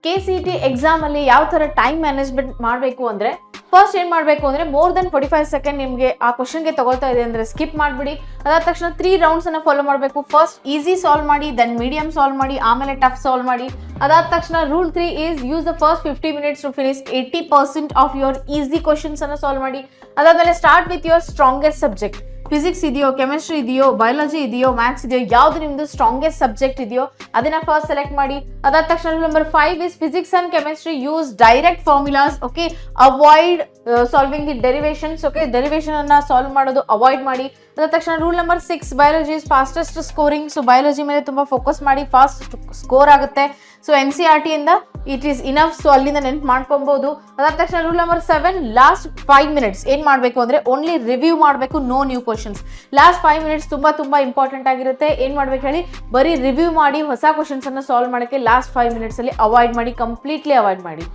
KCET exam ಅಲ್ಲಿ ಯಾವ ತರ ಟೈಮ್ ಮ್ಯಾನೇಜ್ಮೆಂಟ್ ಮಾಡಬೇಕು ಅಂದ್ರೆ ಫಸ್ಟ್ ಏನ್ ಮಾಡಬೇಕು ಅಂದ್ರೆ ಮೋರ್ ದನ್ 45 ಸೆಕೆಂಡ್ ನಿಮಗೆ ಆ ಕ್ವಶನ್ಗೆ ತಗೊಳ್ತಾ ಇದೆ ಅಂದ್ರೆ ಸ್ಕಿಪ್ ಮಾಡ್ಬಿಡಿ. ಅದಾದ ತಕ್ಷಣ 3 ರೌಂಡ್ಸ್ ಅನ್ನ ಫಾಲೋ ಮಾಡಬೇಕು. ಫಸ್ಟ್ ಈಸಿ ಸಾಲ್ವ್ ಮಾಡಿ, ದೆನ್ ಮೀಡಿಯಂ ಸಾಲ್ವ್ ಮಾಡಿ, ಆಮೇಲೆ ಟಫ್ ಸಾಲ್ವ್ ಮಾಡಿ. ಅದಾದ ತಕ್ಷಣ rule 3 is use the first 50 minutes to finish 80% of your easy questions ಅನ್ನ ಸಾಲ್ವ್ ಮಾಡಿ. ಅದಾದ್ಮೇಲೆ start with your strongest subject. Physics ಇದೆಯೋ, ಕೆಮಿಸ್ಟ್ರಿ ಇದೆಯೋ, ಬಯಾಲಜಿ ಇದೆಯೋ, ಮ್ಯಾಥ್ಸ್ ಇದೆಯೋ, ಯಾವ್ದು ನಿಮ್ದು ಸ್ಟ್ರಾಂಗೆಸ್ಟ್ ಸಬ್ಜೆಕ್ಟ್ ಇದೆಯೋ ಅದನ್ನ ಫಸ್ಟ್ ಸೆಲೆಕ್ಟ್ ಮಾಡಿ. ಅದಾದ ತಕ್ಷಣ number 5 is physics and chemistry use direct formulas. Okay, avoid solving the derivations. Okay, derivation ಅನ್ನ ಸಾಲ್ವ್ ಮಾಡೋದು ಅವಾಯ್ಡ್ ಮಾಡಿ. ಅದಾದ ತಕ್ಷಣ rule number 6 biology is fastest scoring. So biology ಮೇಲೆ ತುಂಬಾ ಫೋಕಸ್ ಮಾಡಿ, ಫಾಸ್ಟ್ ಸ್ಕೋರ್ ಆಗುತ್ತೆ. ಸೊ NCERT ಇಂದ ಇಟ್ ಈಸ್ ಇನಫ್. ಸೊ ಅಲ್ಲಿಂದ ನೆನ್ಪು ಮಾಡ್ಕೊಬಹುದು. ಅದಾದ ತಕ್ಷಣ ರೂಲ್ ನಂಬರ್ 7 ಲಾಸ್ಟ್ 5 ಮಿನಿಟ್ಸ್ ಏನ್ ಮಾಡಬೇಕು ಅಂದ್ರೆ ಓನ್ಲಿ ರಿವ್ಯೂ ಮಾಡಬೇಕು, no new questions. Last 5 minutes ತುಂಬಾ ಇಂಪಾರ್ಟೆಂಟ್ ಆಗಿರುತ್ತೆ. ಏನ್ ಮಾಡ್ಬೇಕು ಹೇಳಿ, ಬರೀ ರಿವ್ಯೂ ಮಾಡಿ ಹೊಸ ಕ್ವಶನ್ಸ್ ಅನ್ನ ಸಾಲ್ವ್ ಮಾಡಕ್ಕೆ ಲಾಸ್ಟ್ 5 ಮಿನಿಟ್ಸ್ ಅಲ್ಲಿ ಅವಾಯ್ಡ್ ಮಾಡಿ, ಕಂಪ್ಲೀಟ್ಲಿ ಅವಾಯ್ಡ್ ಮಾಡಿ.